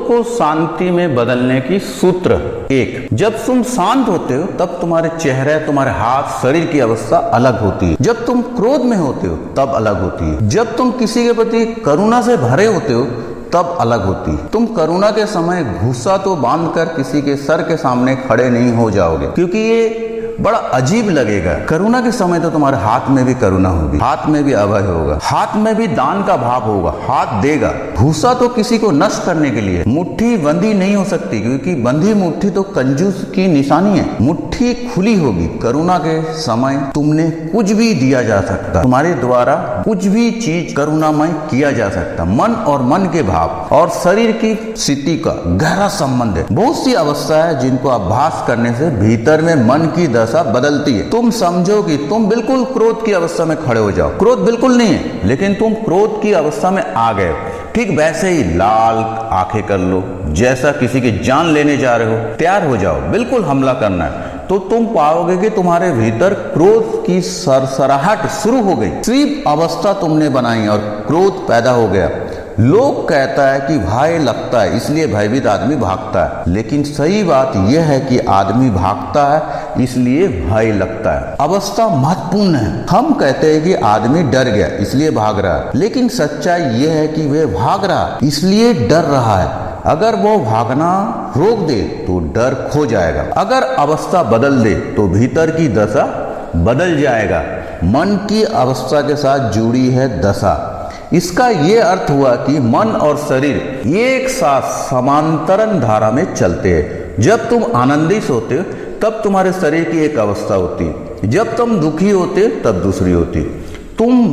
को शांति में बदलने की सूत्र एक, जब तुम शांत होते हो तब तुम्हारे चेहरे, तुम्हारे हाथ, शरीर की अवस्था अलग होती है। जब तुम क्रोध में होते हो तब अलग होती है। जब तुम किसी के प्रति करुणा से भरे होते हो तब अलग होती है। तुम करुणा के समय गुस्सा तो बांधकर किसी के सर के सामने खड़े नहीं हो जाओगे, क्योंकि ये बड़ा अजीब लगेगा। करुणा के समय तो तुम्हारे हाथ में भी करुणा होगी, हाथ में भी अभय होगा, हाथ में भी दान का भाव होगा, हाथ देगा। गुस्सा तो किसी को नष्ट करने के लिए, मुट्ठी बंधी नहीं हो सकती, क्योंकि बंधी मुट्ठी तो कंजूस की निशानी है। मुट्ठी खुली होगी। करुणा के समय तुमने कुछ भी दिया जा सकता, तुम्हारे द्वारा कुछ भी चीज करुणामय किया जा सकता। मन और मन के भाव और शरीर की स्थिति का गहरा संबंध है। बहुत सी अवस्था है जिनको अभ्यास करने से भीतर में मन की दशा बदलती है। तुम समझो कि तुम बिल्कुल क्रोध की अवस्था में खड़े हो जाओ। क्रोध बिल्कुल नहीं है, लेकिन तुम क्रोध की अवस्था में आ गए। ठीक वैसे ही लाल आंखें कर लो, जैसा किसी की जान लेने जा रहे हो, तैयार हो जाओ, बिल्कुल हमला करना है। तो तुम पाओगे कि तुम्हारे भीतर क्रोध की सरसराहट शुरू हो गई। सिर्फ अवस्था तुमने बनाई और क्रोध पैदा हो गया। लोग कहता है कि भय लगता है इसलिए भयभीत आदमी भागता है, लेकिन सही बात यह है कि आदमी भागता है इसलिए भय लगता है। अवस्था महत्वपूर्ण है। हम कहते हैं कि आदमी डर गया इसलिए भाग रहा है, लेकिन सच्चाई यह है कि वह भाग रहा है इसलिए डर रहा है। अगर वो भागना रोक दे तो डर खो जाएगा। अगर अवस्था बदल दे तो भीतर की दशा बदल जाएगा। मन की अवस्था के साथ जुड़ी है दशा। इसका ये अर्थ हुआ कि मन और शरीर एक साथ समांतरण धारा में चलते हैं। जब तुम आनंदित होते हो तब तुम्हारे शरीर की एक अवस्था होती है, जब तुम दुखी होते तब दूसरी होती। तुम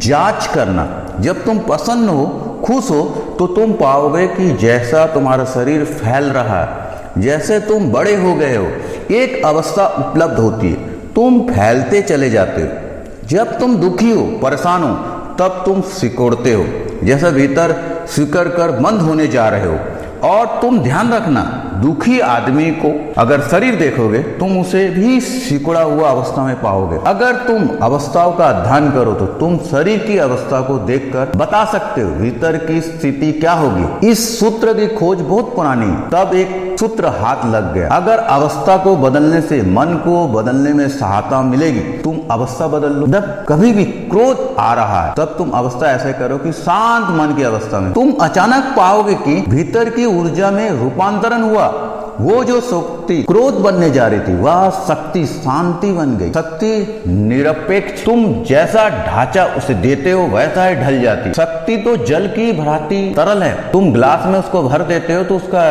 जांच करना, जब तुम प्रसन्न हो, खुश हो, तो तुम पाओगे कि जैसा तुम्हारा शरीर फैल रहा है, जैसे तुम बड़े हो गए हो, एक अवस्था उपलब्ध होती है, तुम फैलते चले जाते हो। जब तुम दुखी हो, परेशान हो, तब तुम सिकुड़ते हो, जैसे भीतर सिकुड़ कर बंद होने जा रहे हो। और तुम ध्यान रखना, दुखी आदमी को अगर शरीर देखोगे तुम उसे भी सिकुड़ा हुआ अवस्था में पाओगे। अगर तुम अवस्थाओं का अध्ययन करो तो तुम शरीर की अवस्था को देखकर बता सकते हो भीतर की स्थिति क्या होगी। इस सूत्र की खोज बहुत पुरानी है, तब एक सूत्र हाथ लग गया। अगर अवस्था को बदलने से मन को बदलने में सहायता मिलेगी, तुम अवस्था बदल लो। जब कभी भी क्रोध आ रहा है तब तुम अवस्था ऐसे करो कि शांत मन की अवस्था में तुम अचानक पाओगे कि भीतर की ऊर्जा में रूपांतरण हुआ। वो जो शक्ति क्रोध बनने जा रही थी वह शक्ति शांति बन गई। शक्ति निरपेक्ष, तुम जैसा ढांचा उसे देते हो वैसा ही ढल जाती। शक्ति तो जल की भांति तरल है। तुम गिलास में उसको भर देते हो तो उसका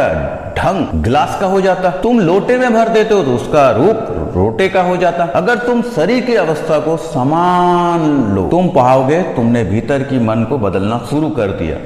ढंग गिलास का हो जाता। तुम लोटे में भर देते हो तो उसका रूप रोटे का हो जाता। अगर तुम शरीर की अवस्था को समान लो, तुम पाओगे तुमने भीतर की मन को बदलना शुरू कर दिया।